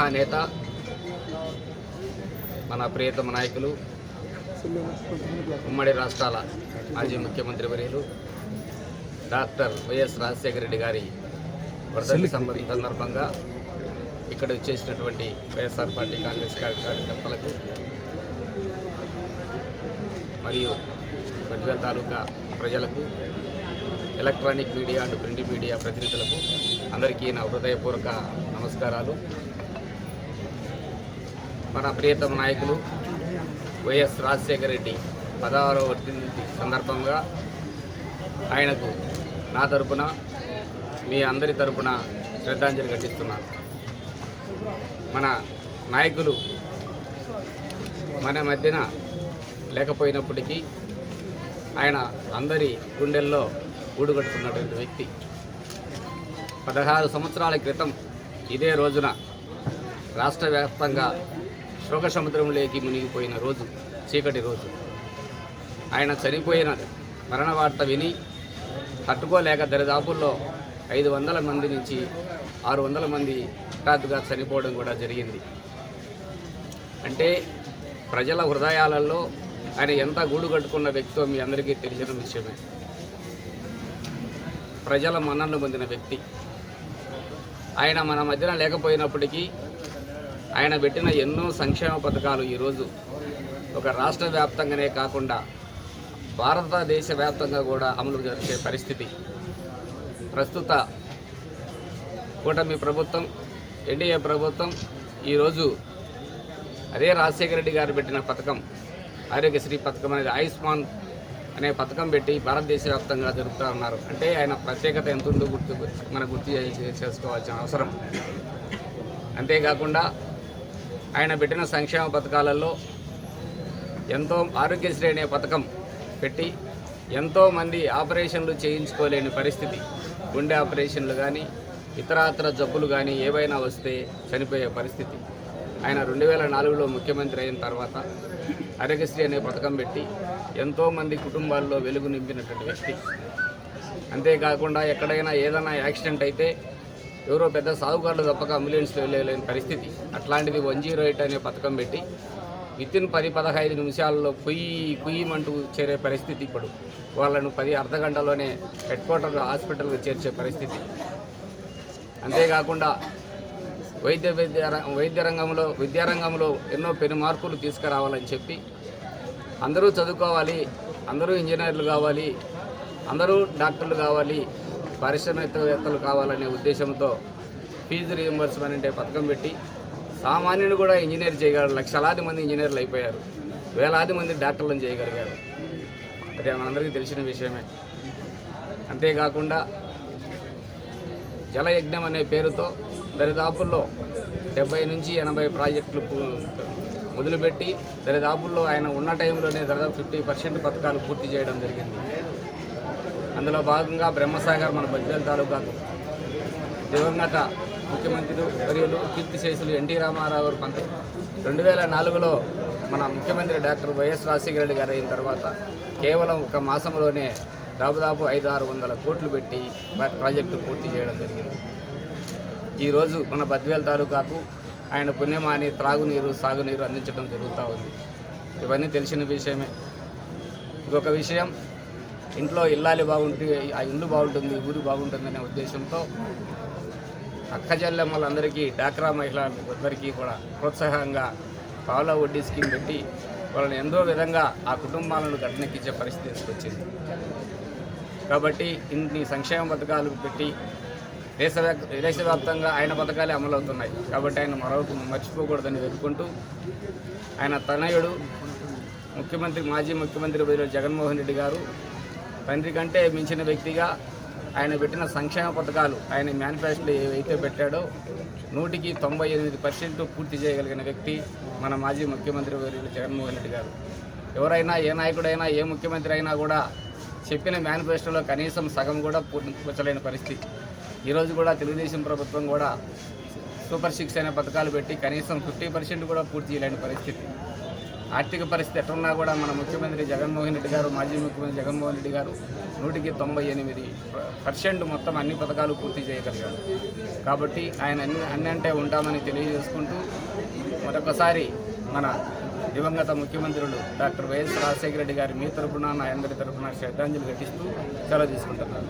మహానేత మన ప్రియతమ నాయకులు ఉమ్మడి రాష్ట్రాల మాజీ ముఖ్యమంత్రి వర్యులు డాక్టర్ వైఎస్ రాజశేఖర రెడ్డి గారి వర్ధంతి సందర్భంగా ఇక్కడ వచ్చేసినటువంటి వైఎస్ఆర్ పార్టీ కాంగ్రెస్ కార్యకర్తలకు మరియు గజ్వేల్ తాలూకా ప్రజలకు, electronic media and print media ప్రతినిధులకు అందరికీ నా హృదయపూర్వక నమస్కారాలు. మన ప్రియతమ నాయకులు వైఎస్ రాజశేఖర రెడ్డి 16వ వర్ధంతి సందర్భంగా ఆయనకు నా తరపున, మీ అందరి తరపున శ్రద్ధాంజలి ఘటిస్తున్నాను. మన నాయకులు మన మధ్యన లేకపోయినప్పటికీ ఆయన అందరి గుండెల్లో గూడుగట్టుకున్నటువంటి వ్యక్తి. 16 సంవత్సరాల క్రితం ఇదే రోజున రాష్ట్ర వ్యాప్తంగా శోక సముద్రంలోకి మునిగిపోయిన రోజు, చీకటి రోజు. ఆయన చనిపోయిన మరణ వార్త విని తట్టుకోలేక దరిదాపుల్లో 500 మంది నుంచి 600 మంది హఠాత్తుగా చనిపోవడం కూడా జరిగింది. అంటే ప్రజల హృదయాలలో ఆయన ఎంత గూడు కట్టుకున్న వ్యక్తో మీ అందరికీ తెలిసిన విషయమే. ప్రజల మన్ననలు పొందిన వ్యక్తి. ఆయన మన మధ్యన లేకపోయినప్పటికీ ఆయన పెట్టిన ఎన్నో సంక్షేమ పథకాలు ఈరోజు ఒక రాష్ట్ర వ్యాప్తంగానే కాకుండా భారతదేశ వ్యాప్తంగా కూడా అమలు జరిగే పరిస్థితి. ప్రస్తుత కూటమి ప్రభుత్వం, ఎన్డీఏ ప్రభుత్వం ఈరోజు అదే రాజశేఖర రెడ్డి గారు పెట్టిన పథకం, ఆరోగ్యశ్రీ పథకం అనేది ఆయుష్మాన్ అనే పథకం పెట్టి భారతదేశ వ్యాప్తంగా జరుపుతూ ఉన్నారు. అంటే ఆయన ప్రత్యేకత ఎంత ఉందో గుర్తు చేసుకోవాల్సిన అవసరం. అంతేకాకుండా ఆయన పెట్టిన సంక్షేమ పథకాలలో ఎంతో ఆరోగ్యశ్రీ అనే పథకం పెట్టి ఎంతోమంది ఆపరేషన్లు చేయించుకోలేని పరిస్థితి, గుండె ఆపరేషన్లు కానీ ఇతరాతర జబ్బులు కానీ ఏవైనా వస్తే చనిపోయే పరిస్థితి. ఆయన 2004లో ముఖ్యమంత్రి అయిన తర్వాత ఆరోగ్యశ్రీ అనే పథకం పెట్టి ఎంతోమంది కుటుంబాల్లో వెలుగు నింపినటువంటి వ్యక్తి. అంతేకాకుండా ఎక్కడైనా ఏదైనా యాక్సిడెంట్ అయితే ఎవరో పెద్ద సాగుకారులు తప్పక అంబులెన్స్లో వెళ్ళలేని పరిస్థితి. అట్లాంటిది 108 అనే పథకం పెట్టి వితిన్ 10-15 నిమిషాల్లో కుయ్యమంటూ చేరే పరిస్థితి. ఇప్పుడు వాళ్ళను అర్ధ గంటలోనే హెడ్ క్వార్టర్ హాస్పిటల్కి చేర్చే పరిస్థితి. అంతేకాకుండా విద్యారంగంలో ఎన్నో పెను మార్పులు తీసుకురావాలని చెప్పి అందరూ చదువుకోవాలి, అందరూ ఇంజనీర్లు కావాలి, అందరూ డాక్టర్లు కావాలి, పారిశ్రామికవేత్తలు కావాలనే ఉద్దేశంతో ఫీజు రీయింబర్స్మెంట్ అంటే పథకం పెట్టి సామాన్యుని కూడా ఇంజనీర్ చేయగలరు. లక్షలాది మంది ఇంజనీర్లు అయిపోయారు, వేలాది మంది డాక్టర్లను చేయగలిగారు. అదే మనందరికీ తెలిసిన విషయమే. అంతేకాకుండా జలయజ్ఞం అనే పేరుతో దరిదాపుల్లో 70 నుంచి 80 ప్రాజెక్టులు మొదలుపెట్టి దరిదాపుల్లో ఆయన ఉన్న టైంలోనే దాదాపు 50% పథకాలు పూర్తి చేయడం జరిగింది. అందులో భాగంగా బ్రహ్మసాగర్ మన బజ్వేల్ తాలూకాకు దివంగత ముఖ్యమంత్రి వర్యులు కీర్తిశేషులు ఎన్టీ రామారావు గారు 2004లో మన ముఖ్యమంత్రి డాక్టర్ వైఎస్ రాజశేఖర రెడ్డి గారు అయిన తర్వాత కేవలం ఒక మాసంలోనే దాదాపు 500-600 కోట్లు పెట్టి ప్రాజెక్టు పూర్తి చేయడం జరిగింది. ఈరోజు మన బద్వేల్ తాలూకాకు ఆయన పుణ్యమాని త్రాగునీరు, సాగునీరు అందించడం జరుగుతూ ఉంది. ఇవన్నీ తెలిసిన విషయమే. ఇంకొక విషయం, ఇంట్లో ఇల్లాలి బాగుంటుంది, ఆ ఇల్లు బాగుంటుంది, ఊరు బాగుంటుందనే ఉద్దేశంతో అక్కచెల్లెమ్మలందరికీ, డాక్రా మహిళలందరికీ కూడా ప్రోత్సాహంగా పావుల వడ్డీ స్కీమ్ పెట్టి వాళ్ళని ఎంతో విధంగా ఆ కుటుంబాలను గట్టెక్కించే పరిస్థితి తీసుకొచ్చింది. కాబట్టి ఇన్ని సంక్షేమ పథకాలు పెట్టి దేశవ్యాప్తంగా ఆయన పథకాలే అమలవుతున్నాయి. కాబట్టి ఆయన మర్చిపోకూడదని వెతుకుంటూ ఆయన తనయుడు మాజీ ముఖ్యమంత్రి వర్యులు జగన్మోహన్ రెడ్డి గారు తండ్రి కంటే మించిన వ్యక్తిగా ఆయన పెట్టిన సంక్షేమ పథకాలు, ఆయన మేనిఫెస్టోలో ఏవైతే పెట్టాడో 100% పూర్తి చేయగలిగిన వ్యక్తి మన మాజీ ముఖ్యమంత్రి వర్యులు జగన్మోహన్ రెడ్డి గారు. ఎవరైనా, ఏ నాయకుడైనా, ఏ ముఖ్యమంత్రి అయినా కూడా చెప్పిన మేనిఫెస్టోలో కనీసం సగం కూడా పూర్తించలేని పరిస్థితి. ఈరోజు కూడా తెలుగుదేశం ప్రభుత్వం కూడా సూపర్ 6 అనే పథకాలు పెట్టి కనీసం 50% కూడా పూర్తి చేయలేని పరిస్థితి. ఆర్థిక పరిస్థితి ఎట్టున్నా కూడా మన ముఖ్యమంత్రి జగన్మోహన్ రెడ్డి గారు, మాజీ ముఖ్యమంత్రి జగన్మోహన్ రెడ్డి గారు 98% మొత్తం అన్ని పథకాలు పూర్తి చేయగలిగారు. కాబట్టి ఆయన అన్నంటే ఉంటామని తెలియజేసుకుంటూ మరొకసారి మన దివంగత ముఖ్యమంత్రులు డాక్టర్ వైఎస్ రాజశేఖర రెడ్డి గారి మీ తరపున, నా అందరి తరపున శ్రద్ధాంజలి ఘటిస్తూ సెలవు తీసుకుంటున్నాను.